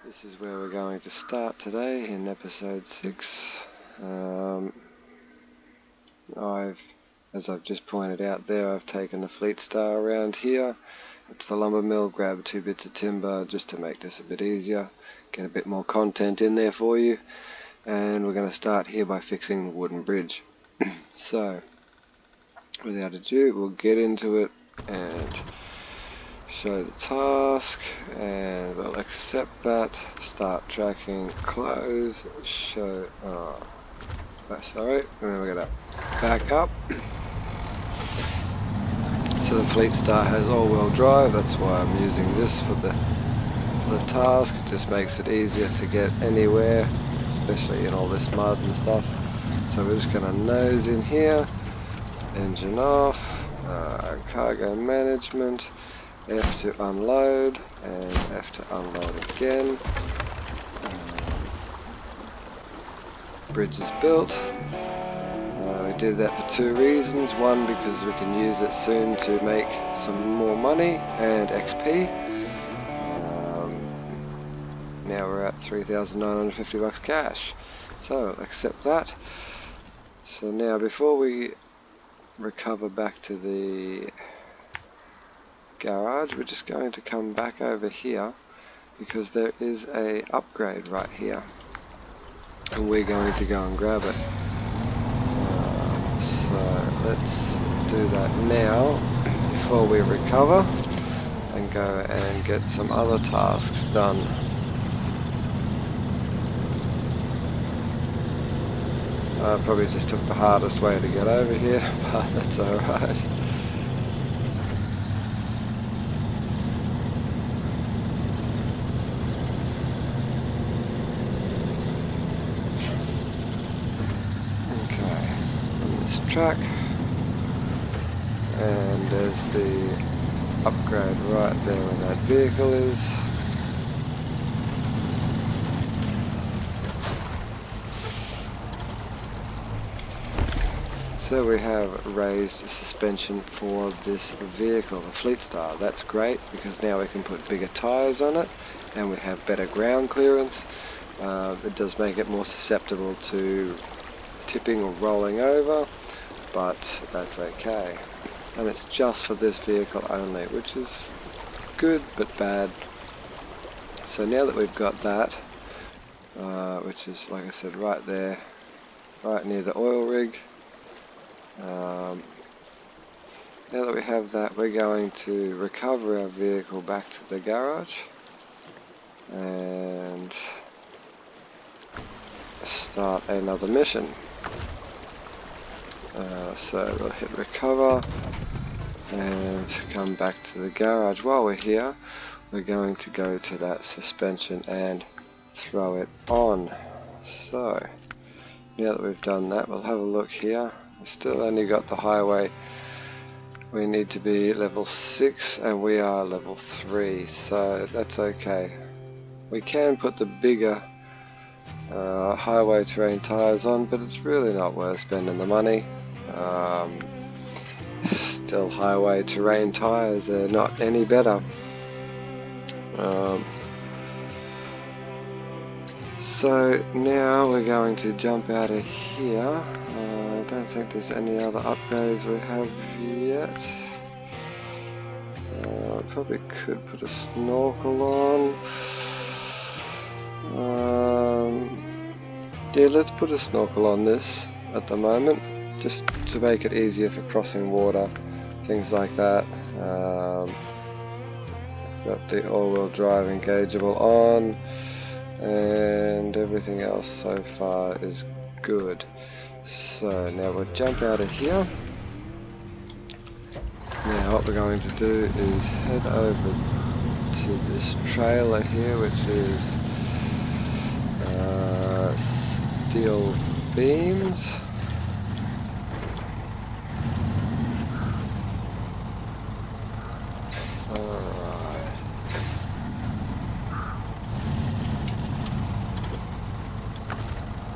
This is where we're going to start today in episode 6. As I've just pointed out there, I've taken the Fleet Star around here up to the lumber mill, grabbed 2 bits of timber just to make this a bit easier, get a bit more content in there for you, and we're going to start here by fixing the wooden bridge. So, without ado, we'll get into it and show the task, and we'll accept that, start tracking, close, show, sorry, and then we're going to back up. So the Fleet Star has all-wheel drive, that's why I'm using this for the task. It just makes it easier to get anywhere, especially in all this mud and stuff. So we're just going to nose in here, engine off, cargo management, F to unload, and F to unload again. Bridge is built. We did that for 2 reasons. One, because we can use it soon to make some more money and XP. Now we're at 3,950 bucks cash. So accept that. So now before we recover back to the garage, we're just going to come back over here because there is a upgrade right here and we're going to go and grab it. So let's do that now before we recover and go and get some other tasks done. I probably just took the hardest way to get over here, but that's alright. Track, and there's the upgrade right there where that vehicle is. So we have raised suspension for this vehicle, the Fleet Star. That's great because now we can put bigger tyres on it and we have better ground clearance. It does make it more susceptible to tipping or rolling over, but that's okay, and it's just for this vehicle only, which is good but bad. So now that we've got that, which is, like I said, right there, right near the oil rig, now that we have that, we're going to recover our vehicle back to the garage and start another mission. So we'll hit recover and come back to the garage. While we're here, we're going to go to that suspension and throw it on. So now that we've done that, we'll have a look here. We've still only got the highway. We need to be level 6 and we are level 3, so that's okay. We can put the bigger highway terrain tyres on, but it's really not worth spending the money. Still highway terrain tyres, they're not any better. So now we're going to jump out of here. I don't think there's any other upgrades we have yet. Probably could put a snorkel on. Yeah, let's put a snorkel on this at the moment, just to make it easier for crossing water, things like that. Got the all-wheel drive engageable on, and everything else so far is good. So now we'll jump out of here. Now what we're going to do is head over to this trailer here, which is steel beams. Alright.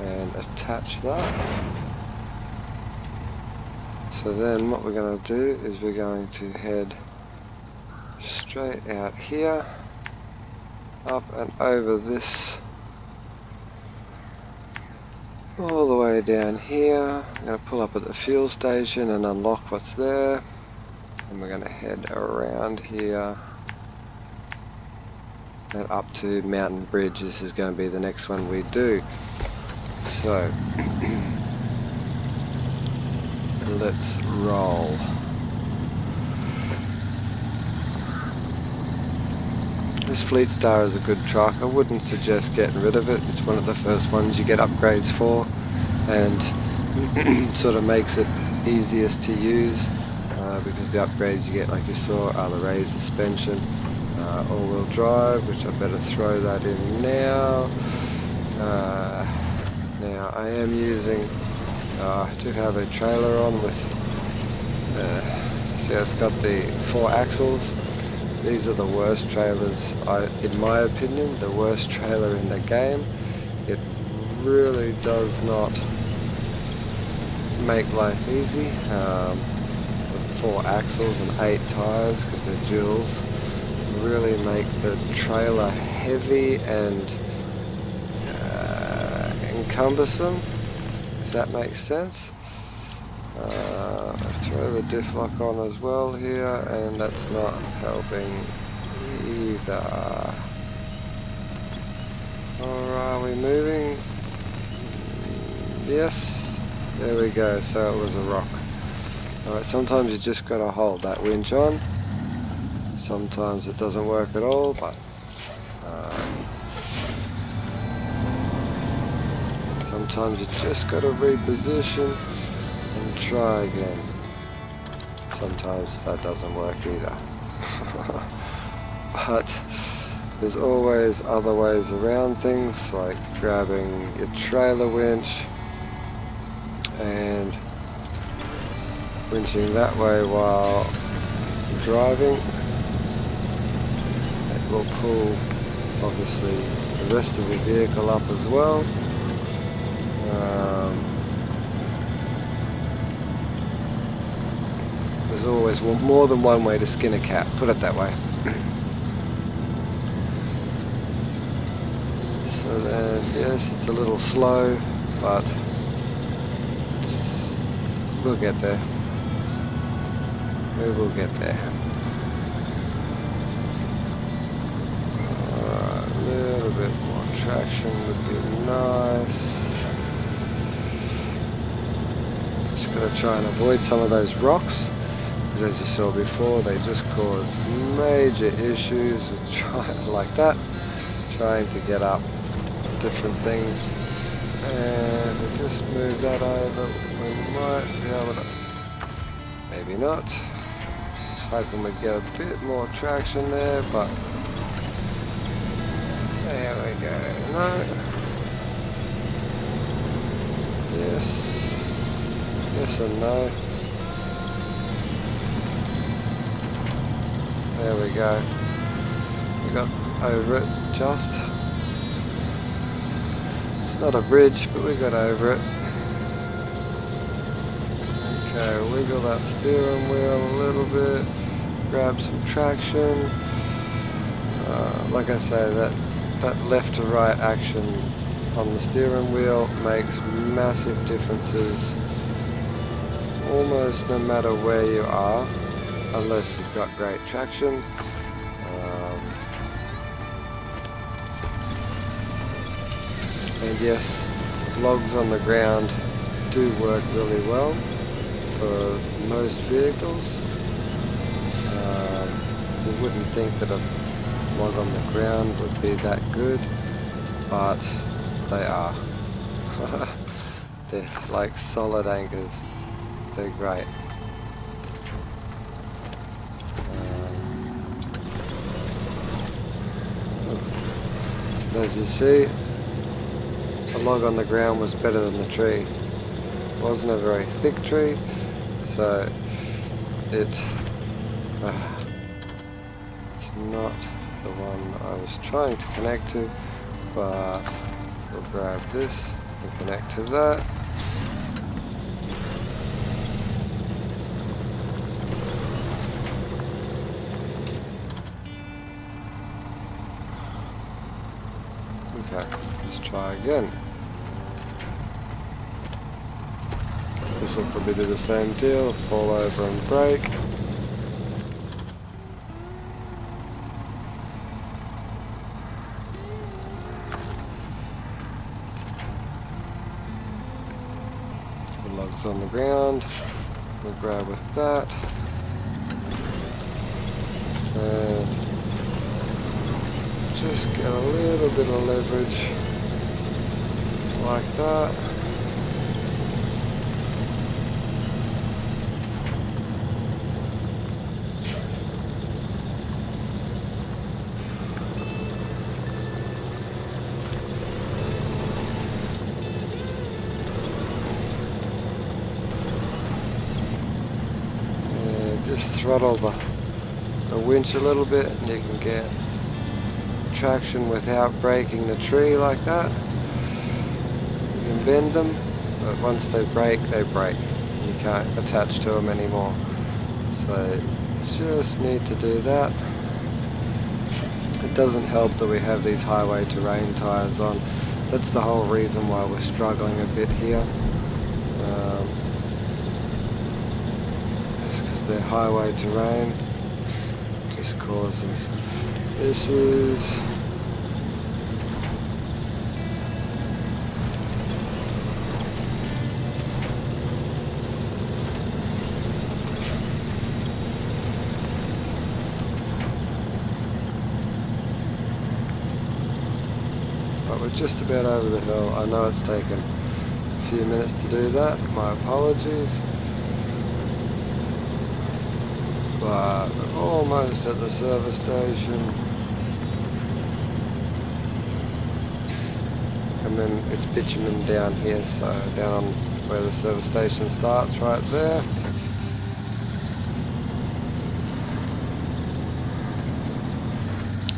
And attach that. So then what we're going to do is we're going to head straight out here up and over this, all the way down here. I'm going to pull up at the fuel station and unlock what's there, and we're going to head around here and up to Mountain Bridge. This is going to be the next one we do. So let's roll. This Fleetstar is a good truck. I wouldn't suggest getting rid of it. It's one of the first ones you get upgrades for, and sort of makes it easiest to use because the upgrades you get, like you saw, are the raised suspension, all-wheel drive, which I better throw that in now. Now I am using, I do have a trailer on with, see, it's got the 4 axles. These are the worst trailers, in my opinion, the worst trailer in the game. It really does not make life easy. With 4 axles and 8 tires, because they're duals, really make the trailer heavy and cumbersome, if that makes sense. Throw the diff lock on as well here, and that's not helping either. Or are we moving? Yes, there we go. So it was a rock. Alright, sometimes you just gotta hold that winch on. Sometimes it doesn't work at all, but sometimes you just gotta reposition and try again. Sometimes that doesn't work either. But there's always other ways around things, like grabbing your trailer winch and winching that way while driving. It will pull, obviously, the rest of the vehicle up as well. There's always more than one way to skin a cat, put it that way. So then, yes, it's a little slow, but we'll get there. We will get there. Alright, a little bit more traction would be nice. Just gotta try and avoid some of those rocks, because as you saw before, they just cause major issues with trying like that, trying to get up different things. And we just move that over. We might be able to, maybe not. Just hoping we'd get a bit more traction there, but there we go. No. Yes. Yes and no. There we go. We got over it just. It's not a bridge, but we got over it. Okay, wiggle that steering wheel a little bit, grab some traction. Like I say, that left to right action on the steering wheel makes massive differences almost no matter where you are, unless you've got great traction. And yes, logs on the ground do work really well for most vehicles. You wouldn't think that a log on the ground would be that good, but they are. They're like solid anchors. They're great. As you see, the log on the ground was better than the tree. It wasn't a very thick tree, so it's not the one I was trying to connect to, but we'll grab this and connect to that. Okay, let's try again. This will probably do the same deal, fall over and brake. The log's on the ground, we'll grab with that. And just get a little bit of leverage like that. And just throttle the winch a little bit and you can get traction without breaking the tree like that. You can bend them, but once they break, they break. You can't attach to them anymore. So just need to do that. It doesn't help that we have these highway terrain tyres on. That's the whole reason why we're struggling a bit here. It's because they're highway terrain. Just causes issues. But we're just about over the hill. I know it's taken a few minutes to do that. My apologies. But we're almost at the service station. And then it's bitumen down here, so down on where the service station starts, right there.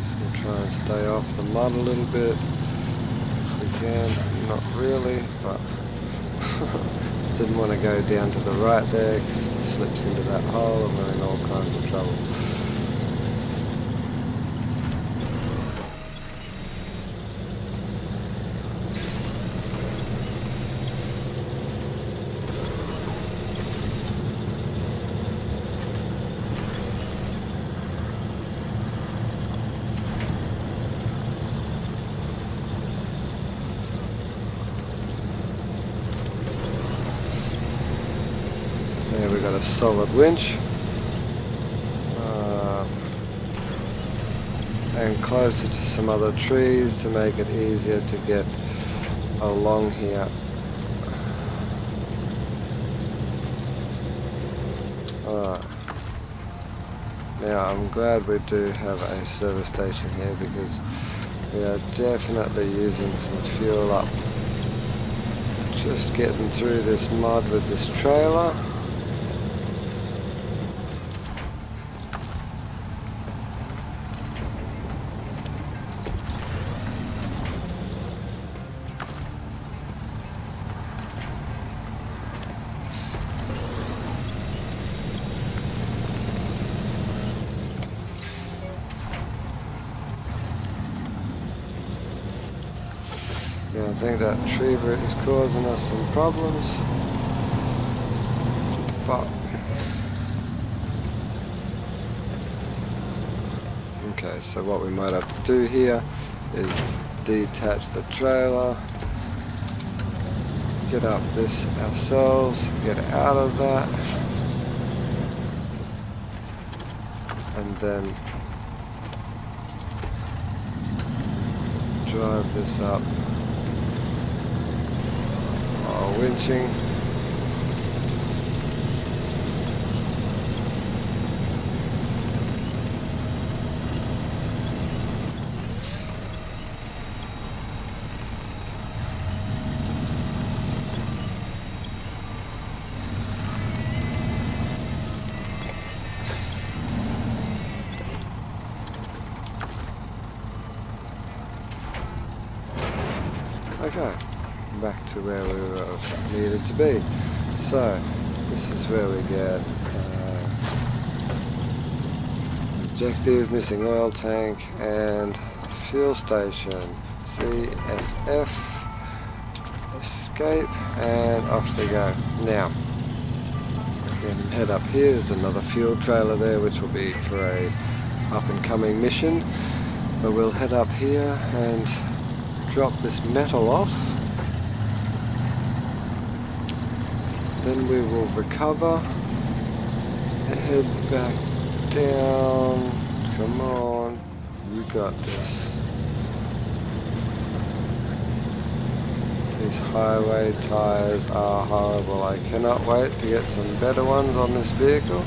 So we'll try and stay off the mud a little bit if we can. Not really, but didn't want to go down to the right there because it slips into that hole and we're in all kinds of trouble. There we got a solid winch, and closer to some other trees to make it easier to get along here. Now I'm glad we do have a service station here because we are definitely using some fuel up. Just getting through this mud with this trailer. Yeah, I think that tree root is causing us some problems, but okay, so what we might have to do here is detach the trailer, get up this ourselves, get out of that, and then drive this up. Winching. Okay, back to where we needed to be. So this is where we get objective, missing oil tank and fuel station. CFF, escape, and off we go. Now, we can head up here. There's another fuel trailer there, which will be for a up and coming mission. But we'll head up here and drop this metal off. Then we will recover, head back down. Come on, you got this. These highway tires are horrible. I cannot wait to get some better ones on this vehicle,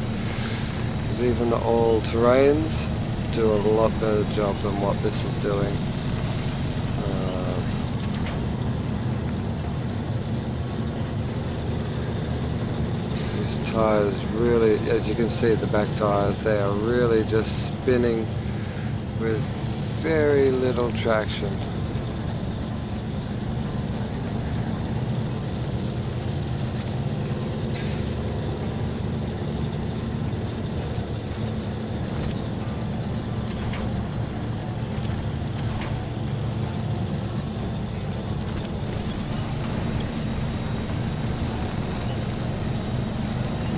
because even the all-terrains do a lot better job than what this is doing. These tires really, as you can see, the back tires, they are really just spinning with very little traction.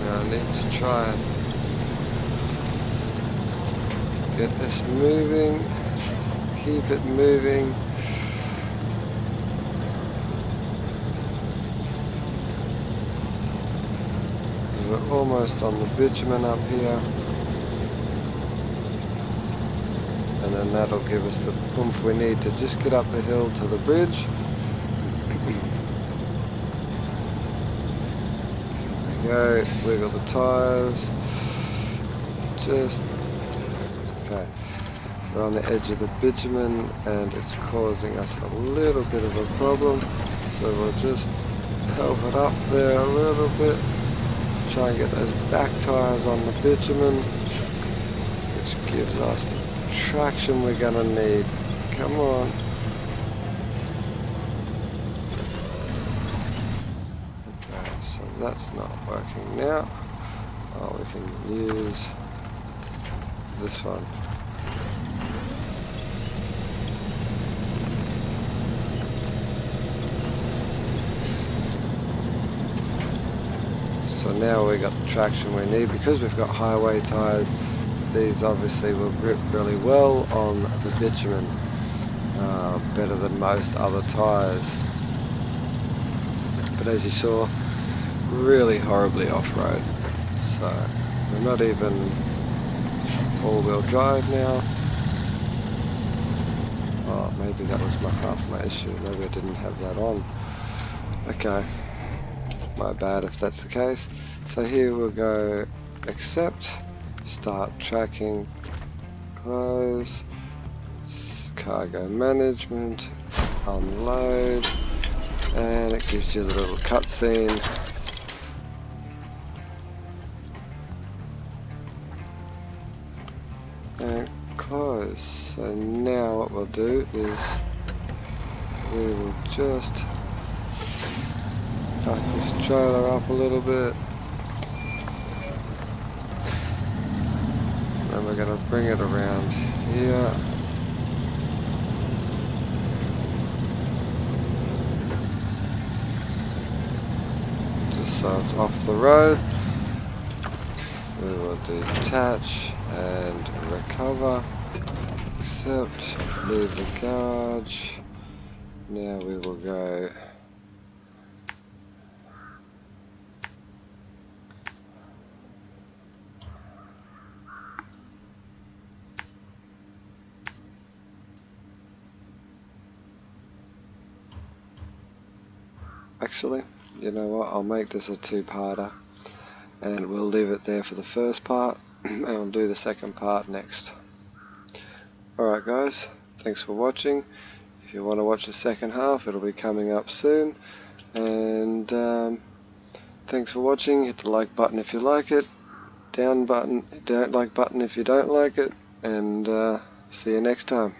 I need to try and get this moving, keep it moving. We're almost on the bitumen up here, and then that'll give us the oomph we need to just get up the hill to the bridge. Go, wiggle the tires, just, okay, we're on the edge of the bitumen and it's causing us a little bit of a problem, so we'll just help it up there a little bit, try and get those back tires on the bitumen, which gives us the traction we're going to need. Come on. So that's not working now. Oh, we can use this one. So now we got the traction we need. Because we've got highway tires, these obviously will grip really well on the bitumen, better than most other tires. But as you saw, really horribly off-road, so we're not even all-wheel drive now. Oh, maybe that was half my issue, maybe I didn't have that on. Okay, my bad if that's the case. So here we'll go accept, start tracking, close, cargo management, unload, and it gives you the little cutscene. And close. So now what we'll do is we will just back this trailer up a little bit, and we're going to bring it around here. Just so it's off the road. We will do detach and recover, accept, leave the garage. Now we will go actually, you know what, I'll make this a two-parter and we'll leave it there for the first part and we'll do the second part next. Alright guys, thanks for watching. If you want to watch the second half, it'll be coming up soon, and thanks for watching. Hit the like button if you like it, down button, don't like button if you don't like it, and see you next time.